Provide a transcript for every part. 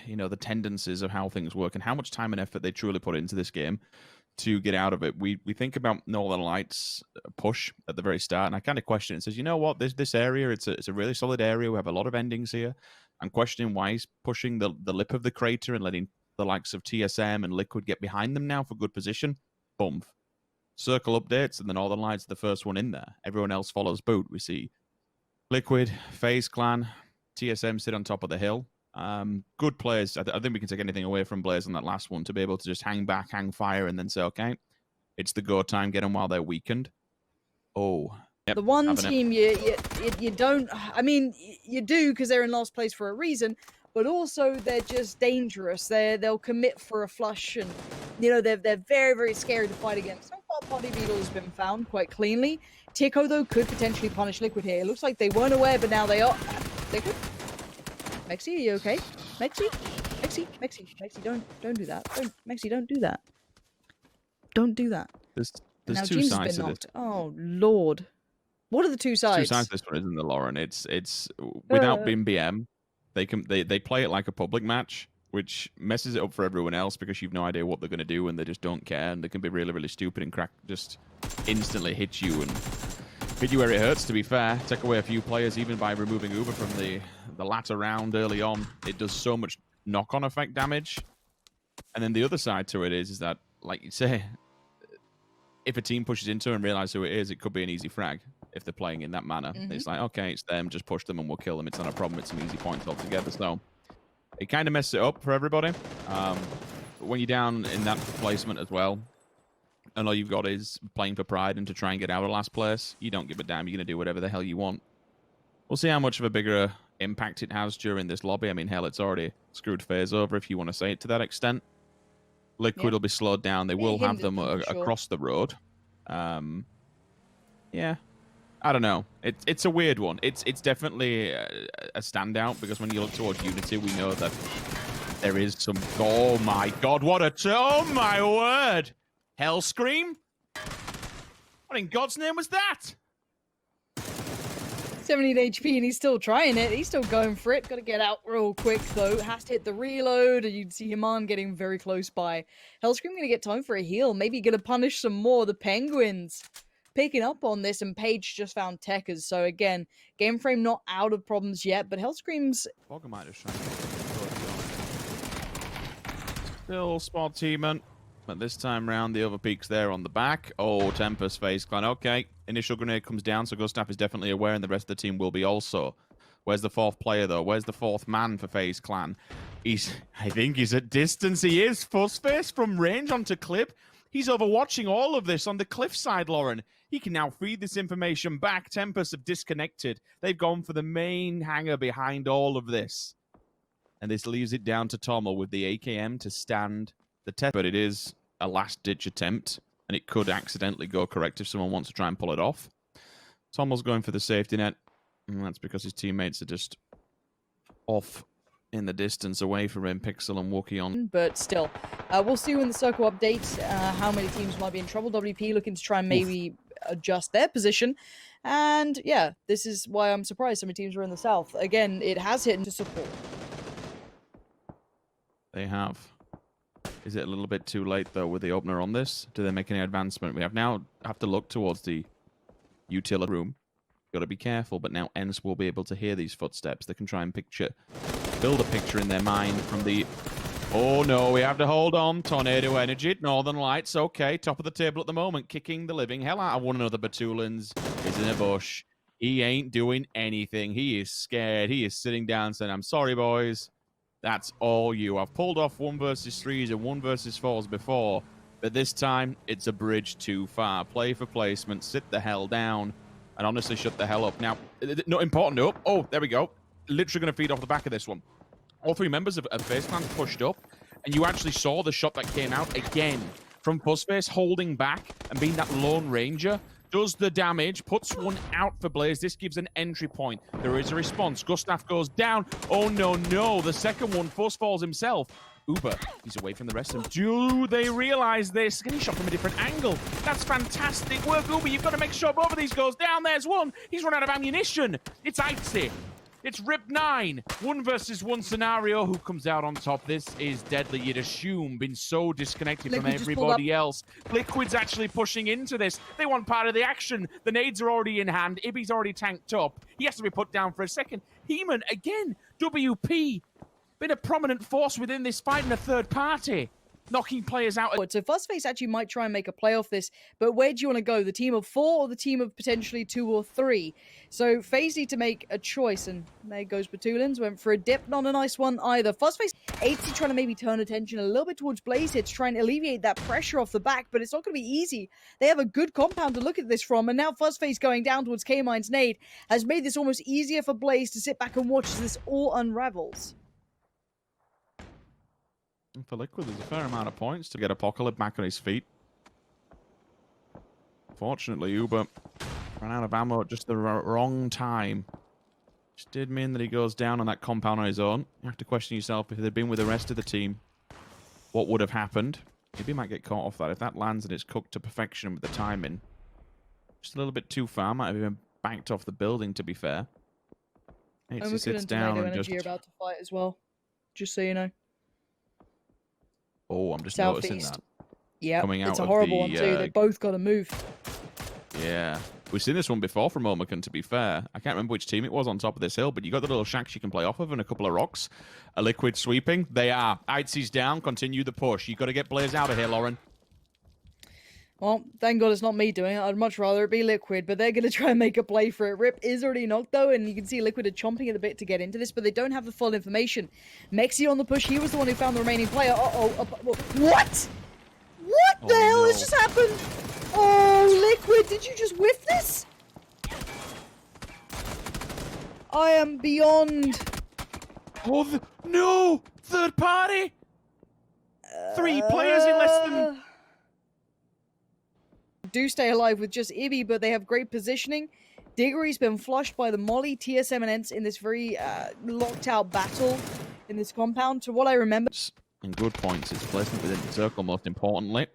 you know, the tendencies of how things work and how much time and effort they truly put into this game to get out of it. We think about Northern Lights push at the very start, and I kind of question it and says, you know what, this area, it's a really solid area. We have a lot of endings here. I'm questioning why he's pushing the lip of the crater and letting the likes of TSM and Liquid get behind them now for good position. Boom. Circle updates, and the Northern Lights are the first one in there. Everyone else follows boot. We see Liquid, FaZe Clan, TSM sit on top of the hill. Good players. I think we can take anything away from Blaze on that last one to be able to just hang back, hang fire, and then say, okay, it's the go time. Get them while they're weakened. Oh, yep, the one team you don't. I mean, you do because they're in last place for a reason, but also they're just dangerous. They'll commit for a flush, and you know they're very, very scary to fight against. So far, Body Beetle has been found quite cleanly. Tico though could potentially punish Liquid here. It looks like they weren't aware, but now they are. Liquid. Mexi, are you okay? Mexi, don't do that. Mexi, don't do that. Don't do that. There's now two James sides has to been this. knocked. Oh Lord, what are the two sides? Two sides to this one, isn't there, Lauren? It's without being BM, they play it like a public match, which messes it up for everyone else because you've no idea what they're going to do and they just don't care, and they can be really, really stupid and just instantly hit you and hit you where it hurts, to be fair. Take away a few players, even by removing Uber from the latter round early on. It does so much knock-on effect damage. And then the other side to it is that, like you say, if a team pushes into and realize who it is, it could be an easy frag if they're playing in that manner. It's like, okay, it's them, just push them and we'll kill them. It's not a problem. It's some easy points altogether. So it kind of messes it up for everybody. But when you're down in that placement as well, and all you've got is playing for pride and to try and get out of last place, you don't give a damn. You're going to do whatever the hell you want. We'll see how much of a bigger impact it has during this lobby. I mean, hell, it's already screwed FaZe over, if you want to say it to that extent. Liquid will be slowed down. They will have them across the road. Yeah. I don't know. It's a weird one. It's definitely a standout because when you look towards Unity, we know that there is some... Oh, my God. What a... Oh, my word. Hell Scream? What in God's name was that? 17 HP and he's still trying it. He's still going for it. Got to get out real quick though. Has to hit the reload, and you'd see Yaman getting very close by. Hellscream going to get time for a heal. Maybe going to punish some more. The Penguins picking up on this, and Paige just found Techers. So again, game frame not out of problems yet, but Hellscream's... Bogomite is trying to... Still spot teamment. But this time round, the overpeak's there on the back. Oh, Tempest FaZe Clan. Okay, initial grenade comes down, so Gustav is definitely aware, and the rest of the team will be also. Where's the fourth player, though? Where's the fourth man for FaZe Clan? I think he's at distance. He is. Fuzzface from range onto clip. He's overwatching all of this on the cliffside, Lauren. He can now feed this information back. Tempest have disconnected. They've gone for the main hangar behind all of this. And this leaves it down to Tommel with the AKM to stand the test, but it is a last-ditch attempt, and it could accidentally go correct if someone wants to try and pull it off. Tommel's going for the safety net, and that's because his teammates are just off in the distance away from him, Pixel and Wookie on. But still, we'll see when the circle updates how many teams might be in trouble. WP looking to try and maybe adjust their position. And yeah, this is why I'm surprised so many teams are in the south. Again, it has hit into support. They have. Is it a little bit too late, though, with the opener on this? Do they make any advancement? We have to look towards the utility room. Got to be careful, but now ENCE will be able to hear these footsteps. They can try and build a picture in their mind from the... Oh, no, we have to hold on. Tornado Energy, Northern Lights, okay. Top of the table at the moment, kicking the living hell out of one another. Batulans is in a bush. He ain't doing anything. He is scared. He is sitting down saying, I'm sorry, boys. That's all you. I've pulled off 1 versus 3s and 1 versus 4s before, but this time it's a bridge too far. Play for placement, sit the hell down, and honestly shut the hell up. Now, not important up. Oh, there we go. Literally going to feed off the back of this one. All 3 members of FaZe Clan pushed up, and you actually saw the shot that came out again from Fuzzface holding back and being that lone ranger. Does the damage, puts one out for Blaze. This gives an entry point. There is a response. Gustav goes down. Oh, no, no. The second one, Fuzz falls himself. Uber, he's away from the rest of them. Do they realize this? Getting shot from a different angle. That's fantastic work, Uber. You've got to make sure both of these goes down. There's one. He's run out of ammunition. It's Icy. It's Rip 9. 1 versus 1 scenario. Who comes out on top? This is deadly. You'd assume been so disconnected Liquid from just pulled up. everybody else. Liquid's actually pushing into this. They want part of the action. The nades are already in hand. Ibby's already tanked up. He has to be put down for a second. Heeman, again, WP. Been a prominent force within this fight in a third party. Knocking players out. So Fuzzface actually might try and make a play off this, but where do you want to go? The team of 4 or the team of potentially 2 or 3? So FaZe need to make a choice, and there goes Batulins. Went for a dip, not a nice one either. Fuzzface, 80 trying to maybe turn attention a little bit towards Blaze here to try and alleviate that pressure off the back, but it's not going to be easy. They have a good compound to look at this from, and now Fuzzface going down towards K-Mine's nade has made this almost easier for Blaze to sit back and watch as this all unravels. For Liquid, there's a fair amount of points to get Apocalypse back on his feet. Fortunately, Uber ran out of ammo at just the wrong time. Which did mean that he goes down on that compound on his own. You have to question yourself, if they'd been with the rest of the team, what would have happened? Maybe he might get caught off that. If that lands and it's cooked to perfection with the timing. Just a little bit too far. Might have even banked off the building, to be fair. He sits down and just... Energy are about to fight as well, just so you know. Oh, I'm just Southeast. noticing that. Yeah, Coming out it's a of horrible the, one too. They both got to move. Yeah. We've seen this one before from Omekan, to be fair. I can't remember which team it was on top of this hill, but you got the little shacks you can play off of and a couple of rocks. A Liquid sweeping. They are. Eitsy's down. Continue the push. You got to get players out of here, Lauren. Well, thank God it's not me doing it. I'd much rather it be Liquid, but they're going to try and make a play for it. Rip is already knocked, though, and you can see Liquid are chomping at the bit to get into this, but they don't have the full information. Mexi on the push. He was the one who found the remaining player. What? What the hell has just happened? Oh, Liquid, did you just whiff this? I am beyond... Oh, no! Third party! 3 players in less than... Do stay alive with just Ibby, but they have great positioning. Diggory's been flushed by the Molly, TSM and Ents in this very locked out battle in this compound. To what I remember, and good points, it's placement within the circle most importantly.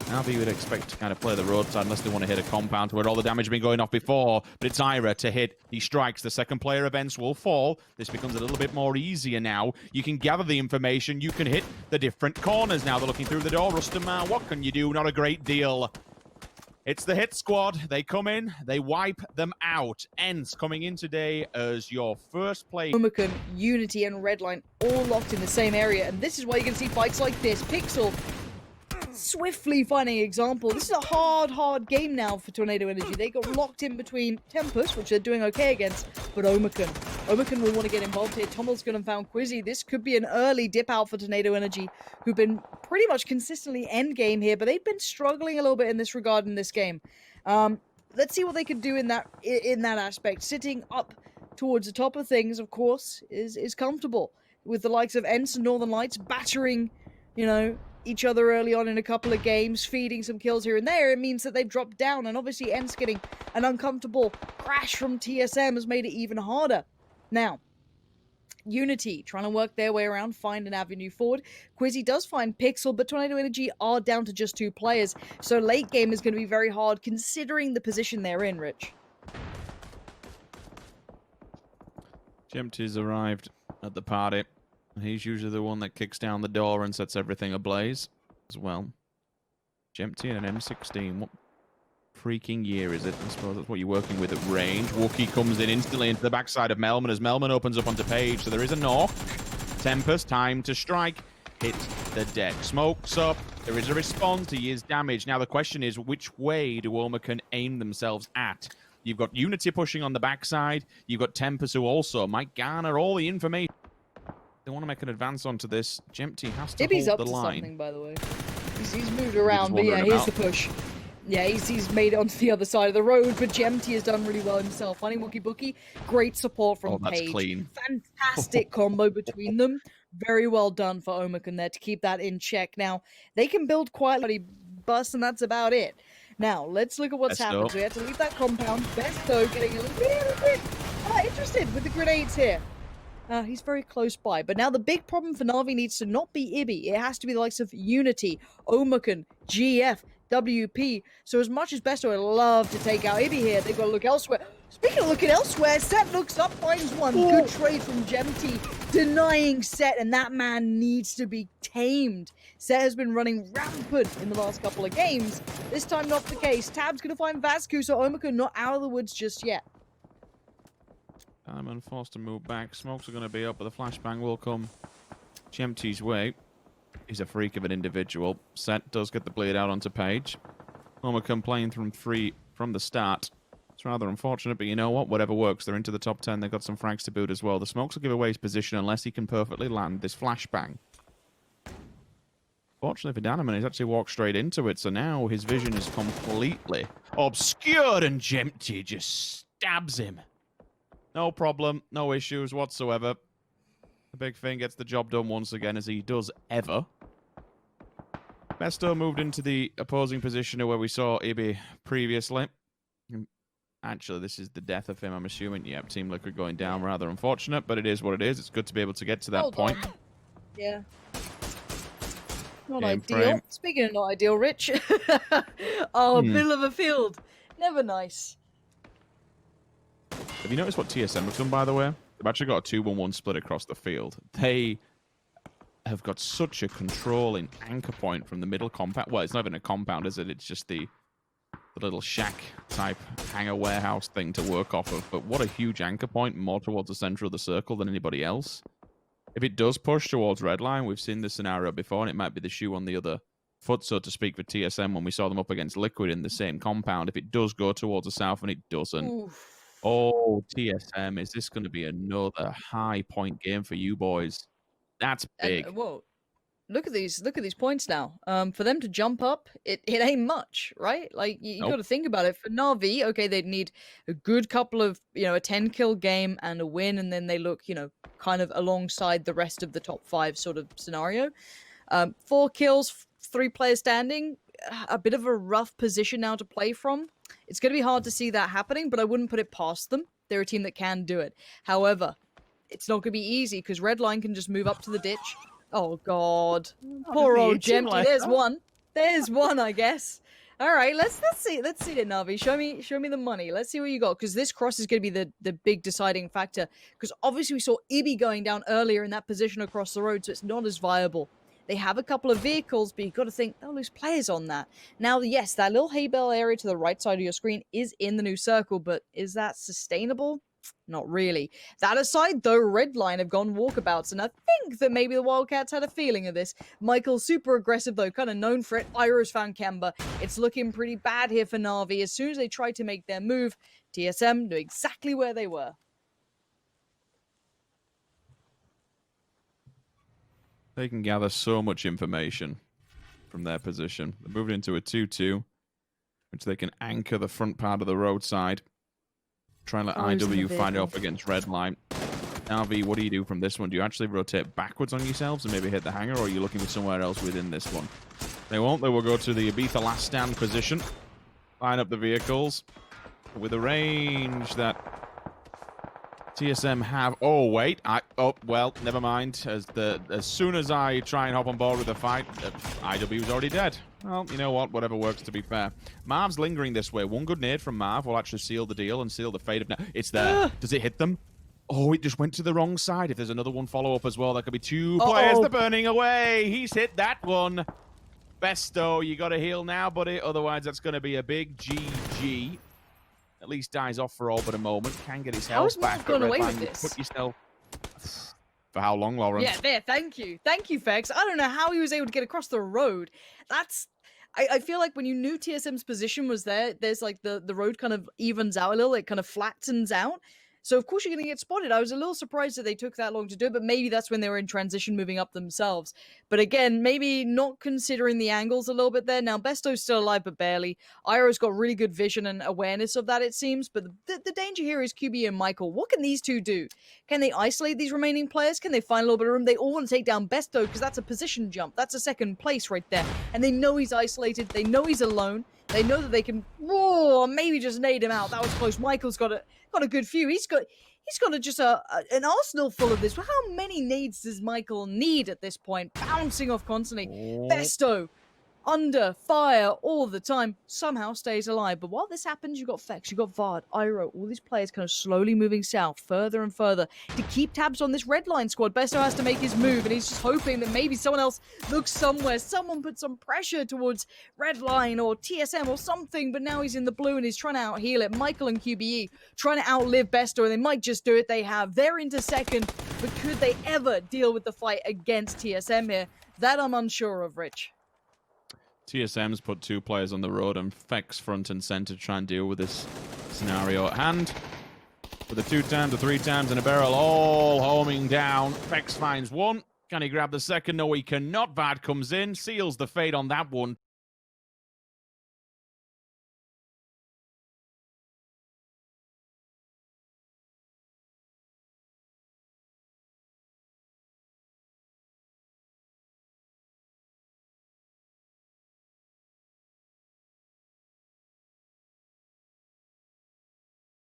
Now you would expect to kind of play the roadside unless they want to hit a compound where all the damage has been going off before, but it's Ira to hit. He strikes. The second player of Ents will fall. This becomes a little bit more easier now. You can gather the information. You can hit the different corners now. They're looking through the door. Rustam, what can you do? Not a great deal. It's the hit squad. They come in, they wipe them out. Ents coming in today as your first play. Omekan, Unity, and Redline all locked in the same area, and this is why you can see fights like this. Pixel swiftly finding an example. This is a hard game now for Tornado Energy. They got locked in between Tempest, which they're doing okay against, but Omekan will want to get involved here. Tommel's gone and found Quizzy. This could be an early dip out for Tornado Energy, who've been pretty much consistently end game here, but they've been struggling a little bit in this regard in this game. Let's see what they can do in that aspect. Sitting up towards the top of things, of course, is comfortable with the likes of Ents and Northern Lights battering, you know, each other early on in a couple of games, feeding some kills here and there. It means that they've dropped down, and obviously Ents getting an uncomfortable crash from TSM has made it even harder. Now, Unity trying to work their way around, find an avenue forward. Quizzy does find Pixel, but Tornado Energy are down to just 2 players, so late game is going to be very hard considering the position they're in, Rich. Jempty's arrived at the party. He's usually the one that kicks down the door and sets everything ablaze as well. Jempty and an M16. What freaking year is it? I suppose that's what you're working with at range. Wookie comes in instantly into the backside of Melman as Melman opens up onto Page. So there is a knock. Tempest, time to strike. Hit the deck. Smokes up. There is a response. He is damaged. Now the question is, which way do Omekan aim themselves at? You've got Unity pushing on the backside. You've got Tempest who also might garner all the information. They want to make an advance onto this. Jempty has to Ibby's hold up the to line. something, by the way. He's moved around, but yeah, here's the push. Yeah, he's made it onto the other side of the road, but Jempty has done really well himself. Finding Wookie Bookie, great support from that's Page. clean. Fantastic combo between them. Very well done for Omekan there to keep that in check. Now, they can build quietly, bust, and that's about it. Now, let's look at what's happened. So we had to leave that compound. Besto getting a little bit interested with the grenades here. He's very close by. But now the big problem for Na'Vi needs to not be Ibby. It has to be the likes of Unity, Omakun, GF, WP. So as much as Besto would love to take out Ibby here, they've got to look elsewhere. Speaking of looking elsewhere, Set looks up, finds one. Ooh. Good trade from Gemty, denying Set, and that man needs to be tamed. Set has been running rampant in the last couple of games. This time not the case. Tab's going to find Vascu, so Omakun not out of the woods just yet. Diamond forced to move back. Smokes are going to be up, but the flashbang will come Chempty's way. He's a freak of an individual. Set does get the bleed out onto Page. Omakun playing from free from the start. It's rather unfortunate, but you know what? Whatever works. They're into the top 10. They've got some frags to boot as well. The Smokes will give away his position unless he can perfectly land this flashbang. Fortunately for Danaman, he's actually walked straight into it, so now his vision is completely obscured, and Jempty just stabs him. No problem, no issues whatsoever. The big thing gets the job done once again, as he does ever. Besto moved into the opposing position where we saw Ibby previously. Actually, this is the death of him, I'm assuming. Yep, Team Liquid going down. Rather unfortunate, but it is what it is. It's good to be able to get to that Hold point. on. Yeah. Not Game ideal. frame. Speaking of not ideal, Rich. Middle of a field. Never nice. Have you noticed what TSM have done, by the way? They've actually got a 2-1-1 split across the field. They have got such a controlling anchor point from the middle compound. Well, it's not even a compound, is it? It's just the little shack-type hangar warehouse thing to work off of. But what a huge anchor point, more towards the center of the circle than anybody else. If it does push towards red line, we've seen this scenario before, and it might be the shoe on the other foot, so to speak, for TSM when we saw them up against Liquid in the same compound. If it does go towards the south, and it doesn't. Oof. Oh, TSM, is this going to be another high point game for you boys? That's big. And, whoa. Look at these points now. For them to jump up, it ain't much, right? Like you got to think about it. For Na'Vi, okay, they'd need a good couple of, a 10-kill game and a win, and then they look, kind of alongside the rest of the top 5 sort of scenario. 4 kills, 3 players standing, a bit of a rough position now to play from. It's going to be hard to see that happening, but I wouldn't put it past them. They're a team that can do it. However, it's not going to be easy because Redline can just move up to the ditch. Oh, God. Poor old Jempty. Like There's that? one. There's one, I guess. All right, let's see it, Navi. Show me the money. Let's see what you got, because this cross is going to be the big deciding factor. Because obviously we saw Ibby going down earlier in that position across the road, so it's not as viable. They have a couple of vehicles, but you've got to think they'll lose players on that. Now, yes, that little hay bale area to the right side of your screen is in the new circle, but is that sustainable? Not really. That aside, though, Redline have gone walkabouts, and I think that maybe the Wildcats had a feeling of this. Michael's super aggressive, though, kind of known for it. Iro's found Kemba. It's looking pretty bad here for Na'Vi. As soon as they tried to make their move, TSM knew exactly where they were. They can gather so much information from their position. They're moving into a 2-2, which they can anchor the front part of the roadside. Try and let IW find it off against red line. Navi, what do you do from this one? Do you actually rotate backwards on yourselves and maybe hit the hangar, or are you looking for somewhere else within this one? They won't. They will go to the Ibiza last stand position. Line up the vehicles with a range that TSM have. Oh, wait. Well, never mind. As soon as I try and hop on board with the fight, IW was already dead. Well, you know what? Whatever works, to be fair. Marv's lingering this way. One good nade from Marv will actually seal the deal and seal the fate of now. It's there. Does it hit them? Oh, it just went to the wrong side. If there's another one follow-up as well, that could be 2 players. They're burning away. He's hit that one. Besto, you got to heal now, buddy. Otherwise, that's going to be a big GG. At least dies off for all but a moment. Can get his health back. How has Marv gone away with this? Put yourself... For how long, Lawrence? Yeah, there. Thank you, Fex. I don't know how he was able to get across the road. I feel like when you knew TSM's position was there, there's like the road kind of evens out a little. It kind of flattens out. So of course you're going to get spotted. I was a little surprised that they took that long to do it, but maybe that's when they were in transition moving up themselves. But again, maybe not considering the angles a little bit there. Now, Besto's still alive, but barely. Iro's got really good vision and awareness of that, it seems. But the danger here is QB and Michael. What can these two do? Can they isolate these remaining players? Can they find a little bit of room? They all want to take down Besto because that's a position jump. That's a second place right there. And they know he's isolated. They know he's alone. They know that they can maybe just nade him out. That was close. Michael's got a good few. He's got an arsenal full of this. Well, how many nades does Michael need at this point? Bouncing off constantly. Besto under fire all the time, somehow stays alive. But while this happens, you've got Fex, you've got Vard, Iroh, all these players kind of slowly moving south, further and further, to keep tabs on this red line squad. Besto has to make his move, and he's just hoping that maybe someone else looks somewhere, someone puts some pressure towards red line or TSM or something, but now he's in the blue and he's trying to out-heal it. Michael and QBE trying to outlive Besto, and they might just do it. They're into second, but could they ever deal with the fight against TSM here? That I'm unsure of, Rich. TSM's put 2 players on the road and Fex front and center to try and deal with this scenario at hand. With the 2 times, the 3 times, and a barrel all homing down. Fex finds one. Can he grab the second? No, he cannot. Vad comes in, seals the fate on that one.